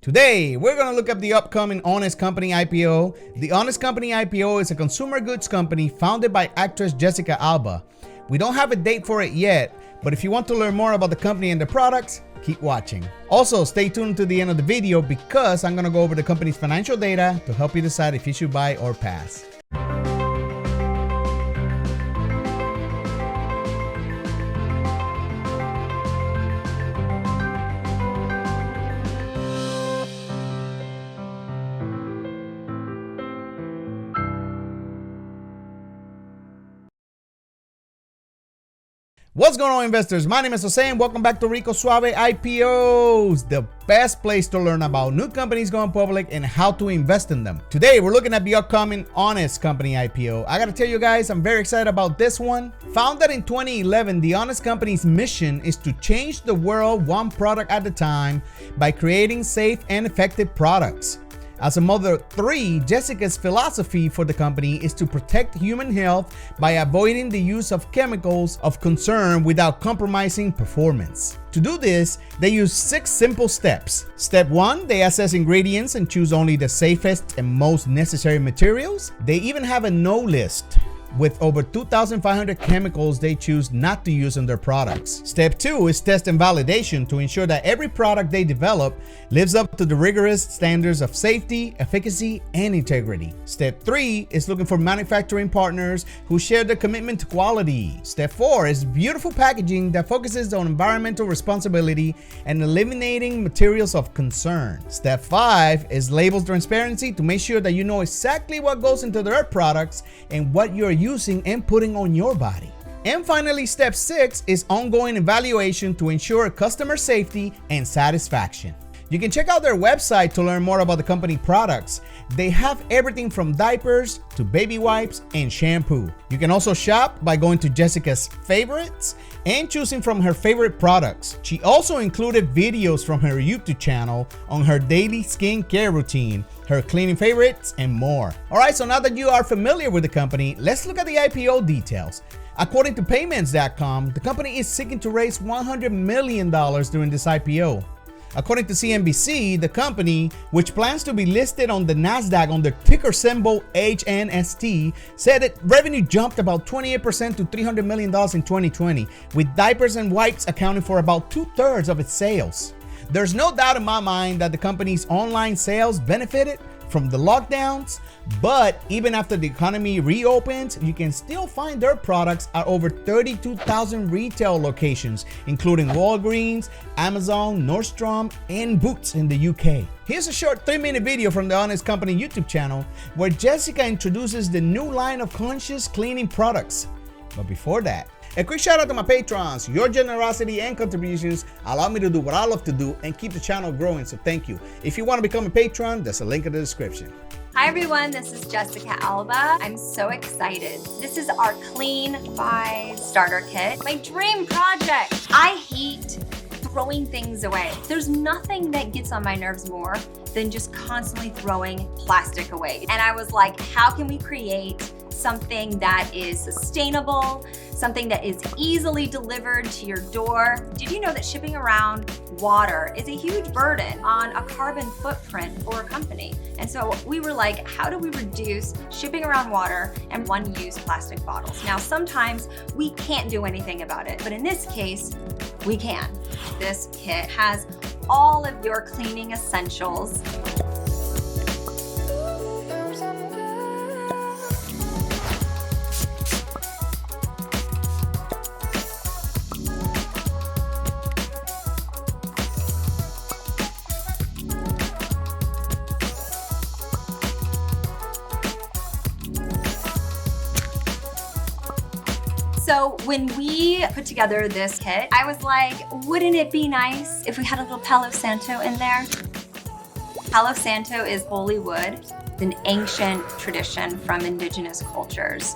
Today, we're going to look at the upcoming Honest Company IPO. The Honest Company IPO is a consumer goods company founded by actress Jessica Alba. We don't have a date for it yet, but if you want to learn more about the company and the products, keep watching. Also, stay tuned to the end of the video because I'm going to go over the company's financial data to help you decide if you should buy or pass. What's going on, investors? My name is Jose and welcome back to Rico Suave IPOs, the best place to learn about new companies going public and how to invest in them. Today, we're looking at the upcoming Honest Company IPO. I gotta tell you guys, I'm very excited about this one. Founded in 2011, the Honest Company's mission is to change the world one product at a time by creating safe and effective products. As a mother of three, Jessica's philosophy for the company is to protect human health by avoiding the use of chemicals of concern without compromising performance. To do this, they use 6 simple steps. Step 1, they assess ingredients and choose only the safest and most necessary materials. They even have a no list with over 2,500 chemicals they choose not to use in their products. Step 2 is test and validation to ensure that every product they develop lives up to the rigorous standards of safety, efficacy, and integrity. Step 3 is looking for manufacturing partners who share their commitment to quality. Step 4 is beautiful packaging that focuses on environmental responsibility and eliminating materials of concern. Step 5 is labels transparency to make sure that you know exactly what goes into their products and what you're using and putting on your body. And finally, step 6 is ongoing evaluation to ensure customer safety and satisfaction. You can check out their website to learn more about the company products. They have everything from diapers to baby wipes and shampoo. You can also shop by going to Jessica's favorites and choosing from her favorite products. She also included videos from her YouTube channel on her daily skincare routine, her cleaning favorites, and more. All right, so now that you are familiar with the company, let's look at the IPO details. According to payments.com, the company is seeking to raise $100 million during this IPO. According to CNBC, the company, which plans to be listed on the NASDAQ under ticker symbol HNST, said that revenue jumped about 28% to $300 million in 2020, with diapers and wipes accounting for about 2/3 of its sales. There's no doubt in my mind that the company's online sales benefited from the lockdowns, but even after the economy reopens, you can still find their products at over 32,000 retail locations, including Walgreens, Amazon, Nordstrom, and Boots in the UK. Here's a short 3-minute video from the Honest Company YouTube channel where Jessica introduces the new line of conscious cleaning products. But before that, a quick shout out to my patrons. Your generosity and contributions allow me to do what I love to do and keep the channel growing, so thank you. If you want to become a patron, there's a link in the description. Hi everyone, this is Jessica Alba. I'm so excited. This is our Clean by Starter Kit, my dream project. I hate throwing things away. There's nothing that gets on my nerves more than just constantly throwing plastic away. And I was like, how can we create something that is sustainable, something that is easily delivered to your door? Did you know that shipping around water is a huge burden on a carbon footprint for a company? And so we were like, how do we reduce shipping around water and one-use plastic bottles? Now, sometimes we can't do anything about it, but in this case, we can. This kit has all of your cleaning essentials. So when we put together this kit, I was like, wouldn't it be nice if we had a little Palo Santo in there? Palo Santo is holy wood, an ancient tradition from indigenous cultures.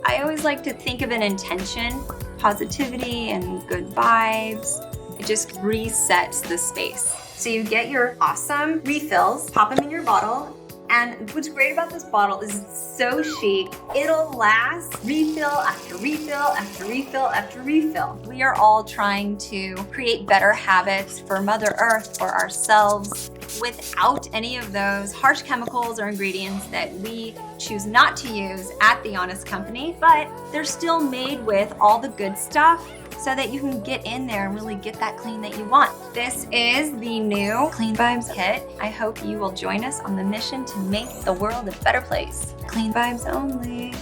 I always like to think of an intention, positivity and good vibes. It just resets the space. So you get your awesome refills, pop them in your bottle, And what's great about this bottle is it's so chic. It'll last refill after refill after refill after refill. We are all trying to create better habits for Mother Earth, for ourselves, without any of those harsh chemicals or ingredients that we choose not to use at the Honest Company, but they're still made with all the good stuff so that you can get in there and really get that clean that you want. This is the new Clean Vibes kit. I hope you will join us on the mission to make the world a better place. Clean vibes only.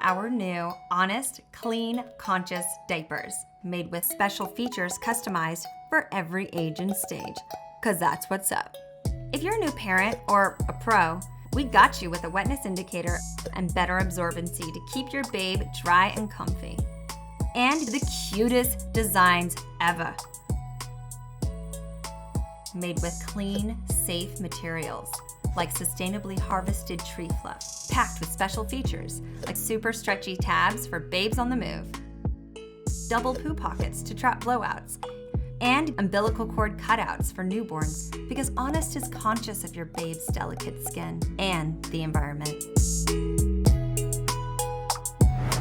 Our new Honest Clean Conscious diapers, made with special features customized for every age and stage, because that's what's up. If you're a new parent or a pro, we got you with a wetness indicator and better absorbency to keep your babe dry and comfy. And the cutest designs ever. Made with clean, safe materials like sustainably harvested tree fluff, packed with special features like super stretchy tabs for babes on the move, double poo pockets to trap blowouts, and umbilical cord cutouts for newborns, because Honest is conscious of your babe's delicate skin and the environment.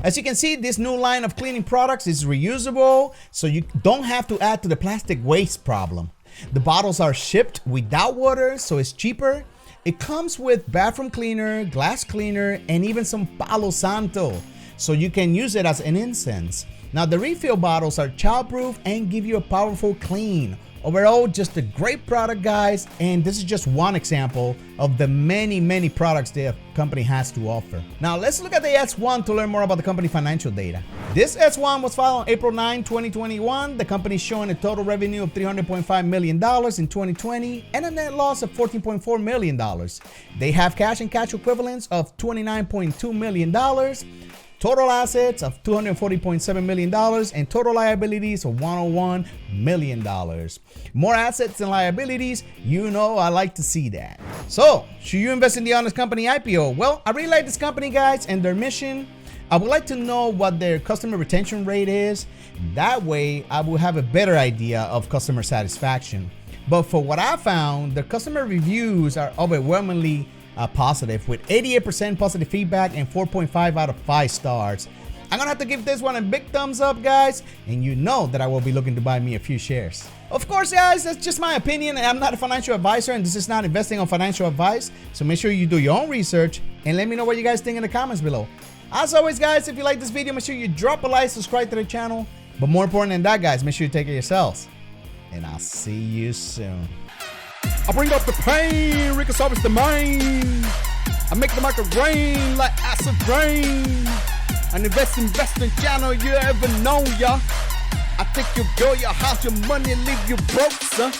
As you can see, this new line of cleaning products is reusable, so you don't have to add to the plastic waste problem. The bottles are shipped without water, so it's cheaper. It comes with bathroom cleaner, glass cleaner, and even some Palo Santo, so you can use it as an incense. Now, the refill bottles are childproof and give you a powerful clean. Overall, just a great product, guys, and this is just one example of the many products the company has to offer. Now, let's look at the S1 to learn more about the company financial data. This S1 was filed on April 9, 2021. The company is showing a total revenue of $300.5 million in 2020 and a net loss of $14.4 million. They have cash and cash equivalents of $29.2 million. Total assets of $240.7 million and total liabilities of $101 million. More assets than liabilities, you know I like to see that. So, should you invest in the Honest Company IPO? Well, I really like this company, guys, and their mission. I would like to know what their customer retention rate is. That way, I will have a better idea of customer satisfaction. But for what I found, the customer reviews are overwhelmingly positive, with 88% positive feedback and 4.5 out of 5 stars. I'm gonna have to give this one a big thumbs up, guys, and you know that I will be looking to buy me a few shares. Of course, guys, that's just my opinion, and I'm not a financial advisor, and this is not investing on financial advice, so make sure you do your own research and let me know what you guys think in the comments below. As always, guys, if you like this video, make sure you drop a like, subscribe to the channel, but more important than that, guys, make sure you take care of yourselves, and I'll see you soon. I bring up the pain, Rico solves the mind. I make the market rain like acid rain. An investing channel you ever known, ya. I think you'll blow your house, your money, leave you broke, son.